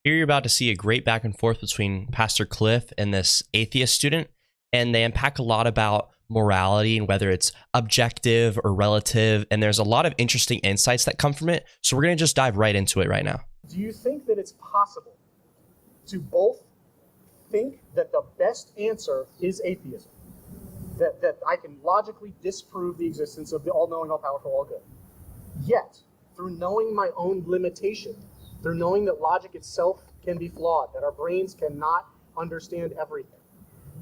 Here you're about to see a great back and forth between Pastor Cliffe and this atheist student, and they unpack a lot about morality and whether it's objective or relative, and there's a lot of interesting insights that come from it, so we're going to just dive right into it right now. Do you think that it's possible to both think that the best answer is atheism, that I can logically disprove the existence of the all-knowing, all-powerful, all-good, yet, through knowing my own limitation, through knowing that logic itself can be flawed, that our brains cannot understand everything,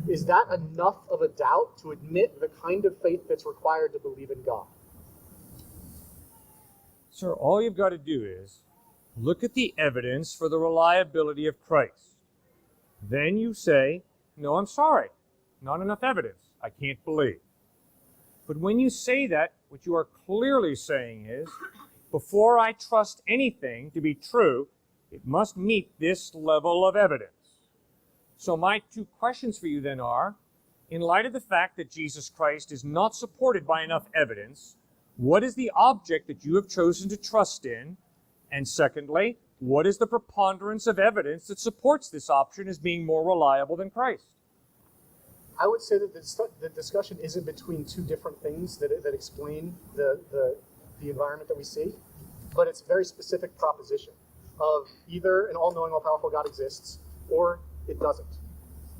is that enough of a doubt to admit the kind of faith that's required to believe in God? Sir, all you've got to do is look at the evidence for the reliability of Christ. Then you say, no, I'm sorry, not enough evidence. I can't believe. But when you say that, what you are clearly saying is, before I trust anything to be true, it must meet this level of evidence. So my two questions for you then are, in light of the fact that Jesus Christ is not supported by enough evidence, what is the object that you have chosen to trust in? And secondly, what is the preponderance of evidence that supports this option as being more reliable than Christ? I would say that the discussion isn't between two different things that explain the environment that we see, but it's a very specific proposition of either an all-knowing, all-powerful God exists, or it doesn't.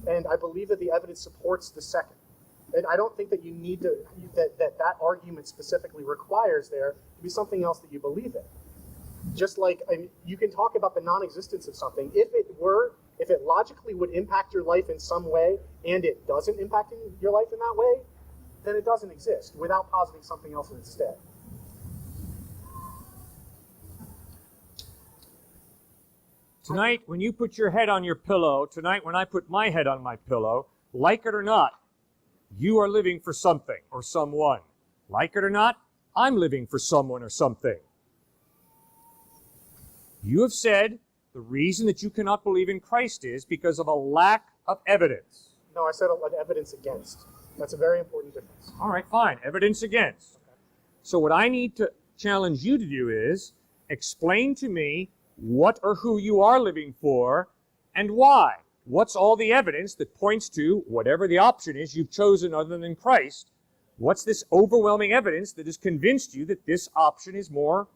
And I believe that the evidence supports the second. And I don't think that you need to, that argument specifically requires there to be something else that you believe in. Just like, you can talk about the non-existence of something. If it logically would impact your life in some way, and it doesn't impact your life in that way, then it doesn't exist, without positing something else instead. Tonight, when you put your head on your pillow, tonight when I put my head on my pillow, like it or not, you are living for something or someone. Like it or not, I'm living for someone or something. You have said the reason that you cannot believe in Christ is because of a lack of evidence. No, I said evidence against. That's a very important difference. All right, fine. Evidence against. Okay. So what I need to challenge you to do is explain to me what or who you are living for and why. What's all the evidence that points to whatever the option is you've chosen other than Christ? What's this overwhelming evidence that has convinced you that this option is more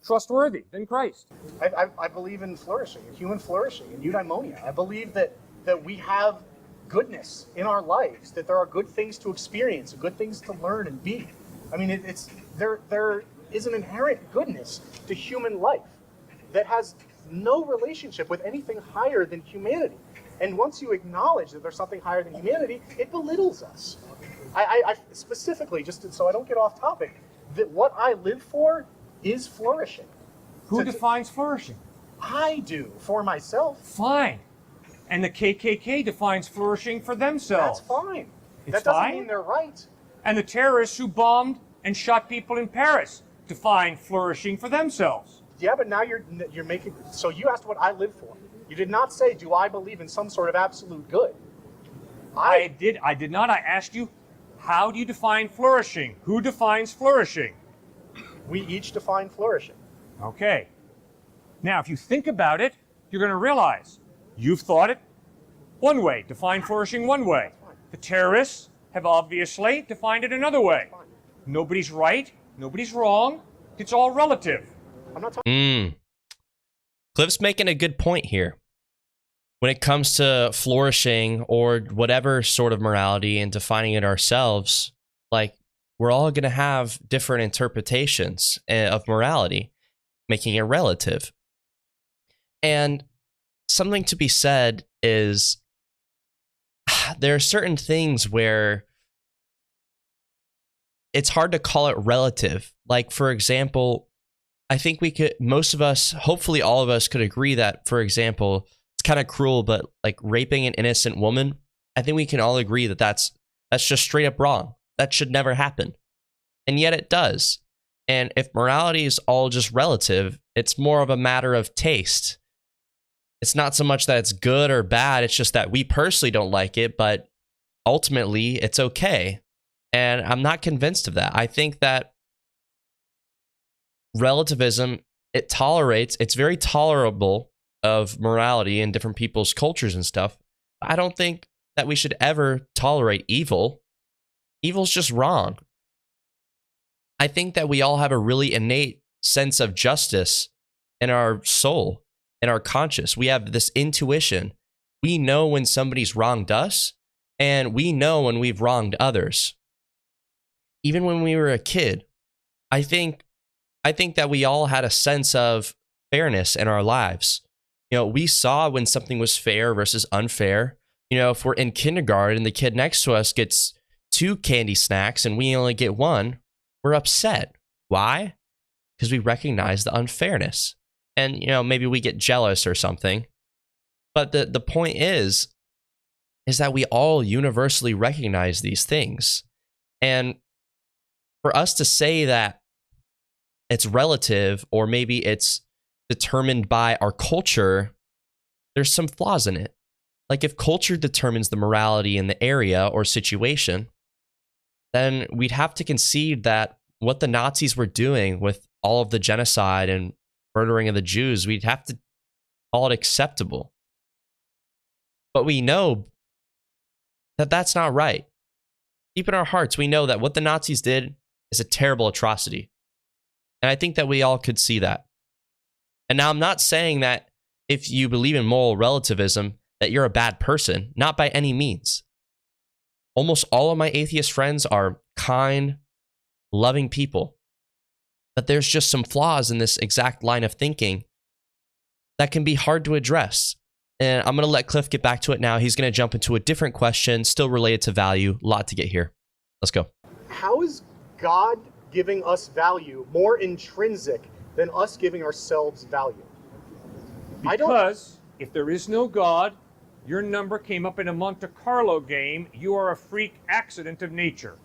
trustworthy than Christ? I believe in flourishing, in human flourishing, in eudaimonia. I believe that we have goodness in our lives, that there are good things to experience, good things to learn and be. I mean, there is an inherent goodness to human life that has no relationship with anything higher than humanity. And once you acknowledge that there's something higher than humanity, it belittles us. I specifically, just so I don't get off topic, that what I live for is flourishing. Who defines flourishing? I do, for myself. Fine. And the KKK defines flourishing for themselves. That's fine. It's that doesn't fine? mean they're right. And the terrorists who bombed and shot people in Paris define flourishing for themselves. Yeah, but now you're making, so you asked what I live for. You did not say, do I believe in some sort of absolute good? I did not. I asked you, how do you define flourishing? Who defines flourishing? We each define flourishing. Okay. Now, if you think about it, you're going to realize you've thought it one way, defined flourishing one way. The terrorists have obviously defined it another way. Nobody's right, nobody's wrong, it's all relative. I'm not talking. Cliffe's making a good point here. When it comes to flourishing or whatever sort of morality and defining it ourselves, like, we're all going to have different interpretations of morality, making it relative. And something to be said is there are certain things where it's hard to call it relative. Like, for example, I think most of us, hopefully all of us could agree that, for example, it's kind of cruel, but like raping an innocent woman, I think we can all agree that that's just straight up wrong. That should never happen. And yet it does. And if morality is all just relative, it's more of a matter of taste. It's not so much that it's good or bad, it's just that we personally don't like it, but ultimately it's okay. And I'm not convinced of that. I think that relativism, it's very tolerable of morality in different people's cultures and stuff. I don't think that we should ever tolerate evil. Evil's just wrong. I think that we all have a really innate sense of justice in our soul, in our conscience. We have this intuition. We know when somebody's wronged us, and we know when we've wronged others. Even when we were a kid, I think that we all had a sense of fairness in our lives. We saw when something was fair versus unfair. If we're in kindergarten and the kid next to us gets 2 candy snacks and we only get 1, we're upset. Why? Because we recognize the unfairness. And, maybe we get jealous or something. But the point is that we all universally recognize these things. And for us to say that it's relative, or maybe it's determined by our culture, there's some flaws in it. Like, if culture determines the morality in the area or situation, then we'd have to concede that what the Nazis were doing with all of the genocide and murdering of the Jews, we'd have to call it acceptable. But we know that that's not right. Deep in our hearts, we know that what the Nazis did is a terrible atrocity. And I think that we all could see that. And now I'm not saying that if you believe in moral relativism, that you're a bad person. Not by any means. Almost all of my atheist friends are kind, loving people. But there's just some flaws in this exact line of thinking that can be hard to address. And I'm going to let Cliff get back to it now. He's going to jump into a different question, still related to value. A lot to get here. Let's go. How is God giving us value more intrinsic than us giving ourselves value? Because if there is no God, your number came up in a Monte Carlo game, you are a freak accident of nature.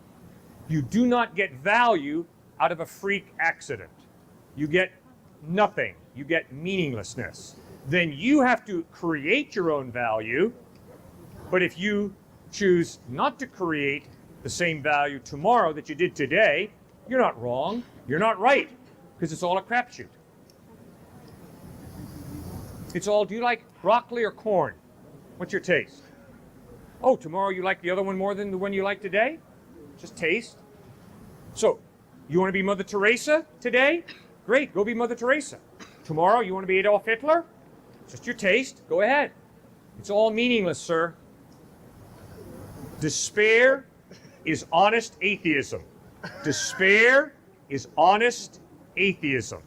You do not get value out of a freak accident. You get nothing. You get meaninglessness. Then you have to create your own value. But if you choose not to create the same value tomorrow that you did today, you're not wrong. You're not right. Because it's all a crapshoot. It's all, do you like broccoli or corn? What's your taste? Oh, tomorrow you like the other one more than the one you like today? Just taste. So, you want to be Mother Teresa today? Great, go be Mother Teresa. Tomorrow you want to be Adolf Hitler? Just your taste, go ahead. It's all meaningless, sir. Despair is honest atheism. Despair is honest atheism.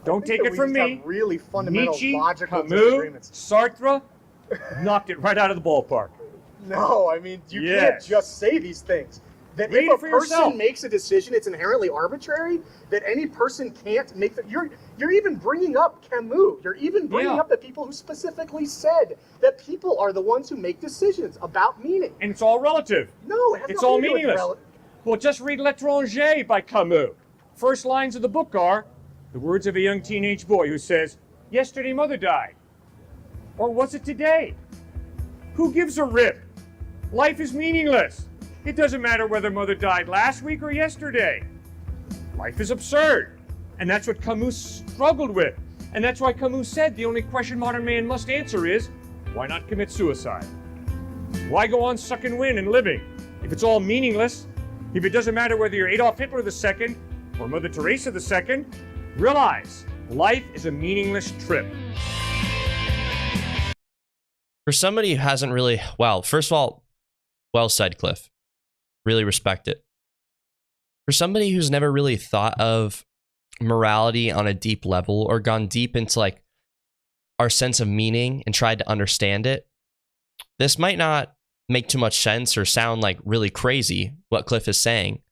Don't take it from me. Really fundamental Nietzsche, logical Camus, disagreements. Sartre knocked it right out of the ballpark. No, I mean, you can't just say these things. That Read if a it for yourself. person makes a decision, it's inherently arbitrary. That any person can't make the. You're even bringing up Camus. You're even bringing up the people who specifically said that people are the ones who make decisions about meaning. And it's all relative. No, it has It's nothing all to do with meaningless. Well, just read L'Étranger by Camus. First lines of the book are the words of a young teenage boy who says, "Yesterday mother died." Or was it today? Who gives a rip? Life is meaningless. It doesn't matter whether mother died last week or yesterday. Life is absurd. And that's what Camus struggled with. And that's why Camus said the only question modern man must answer is, why not commit suicide? Why go on sucking wind and living? If it's all meaningless, if it doesn't matter whether you're Adolf Hitler II or Mother Teresa II, realize life is a meaningless trip. For somebody who hasn't really, well, first of all, well said, Cliff. Really respect it. For somebody who's never really thought of morality on a deep level or gone deep into like our sense of meaning and tried to understand it, this might not make too much sense or sound like really crazy what Cliff is saying.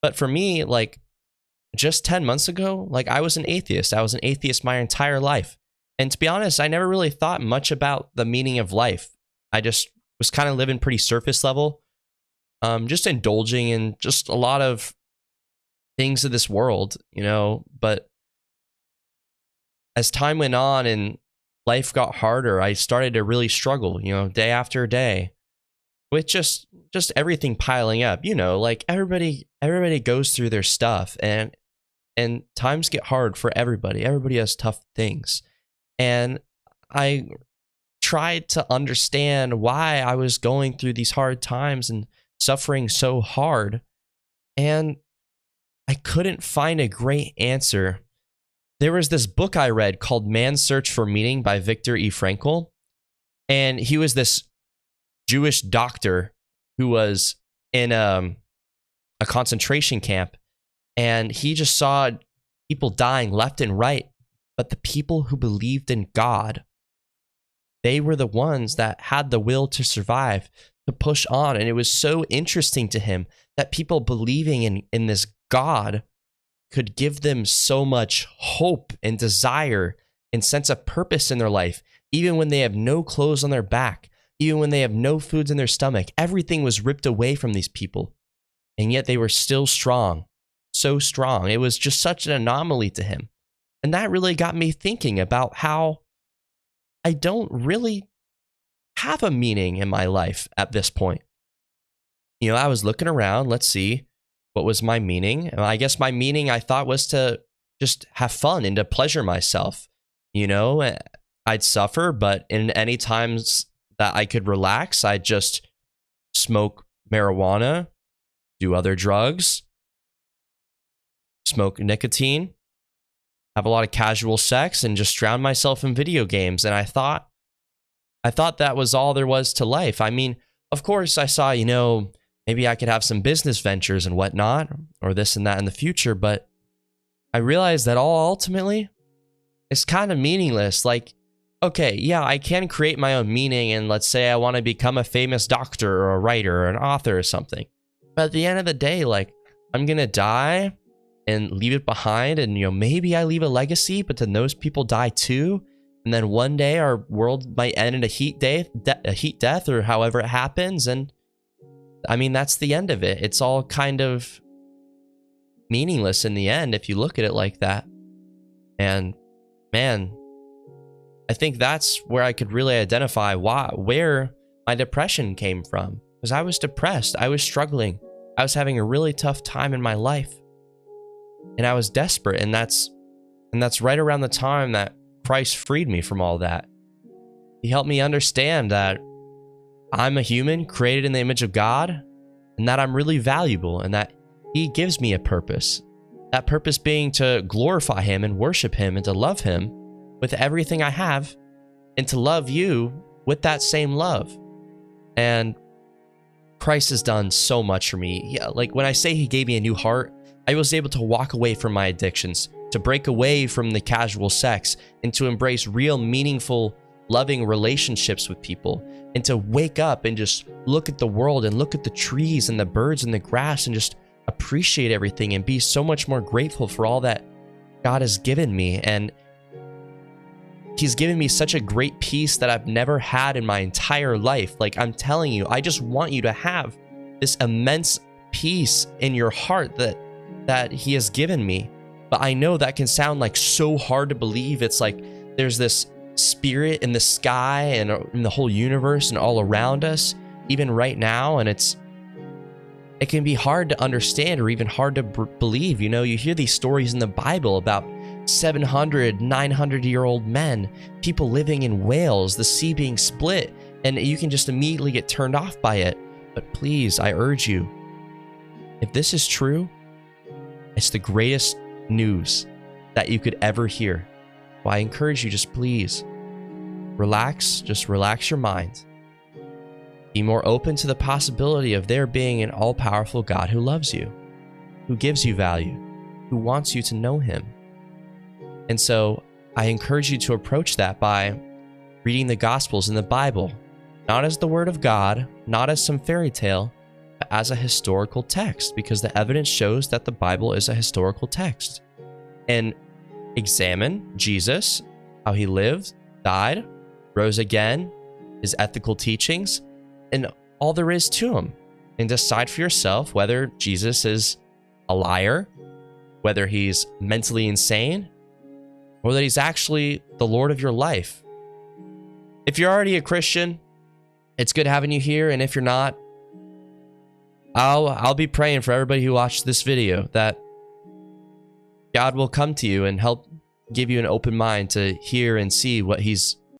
But for me, like just 10 months ago, like I was an atheist. I was an atheist my entire life. And to be honest, I never really thought much about the meaning of life. I just was kind of living pretty surface level. Just indulging in just a lot of things of this world, but as time went on and life got harder, I started to really struggle, day after day with just everything piling up, like everybody goes through their stuff and times get hard for everybody. Everybody has tough things. And I tried to understand why I was going through these hard times and suffering so hard. And I couldn't find a great answer. There was this book I read called Man's Search for Meaning by Viktor E. Frankl. And he was this Jewish doctor who was in a concentration camp. And he just saw people dying left and right. But the people who believed in God, they were the ones that had the will to survive, to push on. And it was so interesting to him that people believing in this God could give them so much hope and desire and sense of purpose in their life, even when they have no clothes on their back, even when they have no foods in their stomach. Everything was ripped away from these people, and yet they were still strong, so strong. It was just such an anomaly to him. And that really got me thinking about how I don't really have a meaning in my life at this point. You know, I was looking around, let's see, what was my meaning? And I guess my meaning, I thought, was to just have fun and to pleasure myself. You know, I'd suffer, but in any times that I could relax, I'd just smoke marijuana, do other drugs, smoke nicotine, have a lot of casual sex, and just drown myself in video games. And I thought that was all there was to life. I mean, of course, I saw, you know, maybe I could have some business ventures and whatnot, or this and that in the future, but I realized that all ultimately is kind of meaningless. Like, okay, yeah, I can create my own meaning, and let's say I want to become a famous doctor or a writer or an author or something. But at the end of the day, like, I'm going to die and leave it behind, and, you know, maybe I leave a legacy, but then those people die too. And then one day our world might end in a heat death, or however it happens. And I mean, that's the end of it. It's all kind of meaningless in the end if you look at it like that. And man, I think that's where I could really identify where my depression came from. Because I was depressed. I was struggling. I was having a really tough time in my life. And I was desperate. And that's right around the time that Christ freed me from all that. He helped me understand that I'm a human created in the image of God, and that I'm really valuable, and that He gives me a purpose. That purpose being to glorify Him and worship Him and to love Him with everything I have, and to love you with that same love. And Christ has done so much for me. Yeah, like when I say He gave me a new heart, I was able to walk away from my addictions, to break away from the casual sex, and to embrace real, meaningful, loving relationships with people, and to wake up and just look at the world and look at the trees and the birds and the grass and just appreciate everything and be so much more grateful for all that God has given me. And He's given me such a great peace that I've never had in my entire life. Like, I'm telling you, I just want you to have this immense peace in your heart that He has given me. But I know that can sound like so hard to believe. It's like there's this spirit in the sky and in the whole universe and all around us, even right now. And it can be hard to understand, or even hard to believe. You know, you hear these stories in the Bible about 700, 900-year-old men, people living in whales, the sea being split, and you can just immediately get turned off by it. But please, I urge you, if this is true, it's the greatest news that you could ever hear. Well, I encourage you, just please relax, just relax your mind. Be more open to the possibility of there being an all-powerful God who loves you, who gives you value, who wants you to know Him. And so I encourage you to approach that by reading the Gospels in the Bible, not as the Word of God, not as some fairy tale, but as a historical text, because the evidence shows that the Bible is a historical text. And examine Jesus, how He lived, died, rose again, His ethical teachings, and all there is to Him. And decide for yourself whether Jesus is a liar, whether He's mentally insane, or that He's actually the Lord of your life. If you're already a Christian, it's good having you here. And if you're not, I'll be praying for everybody who watched this video that God will come to you and help give you an open mind to hear and see what He's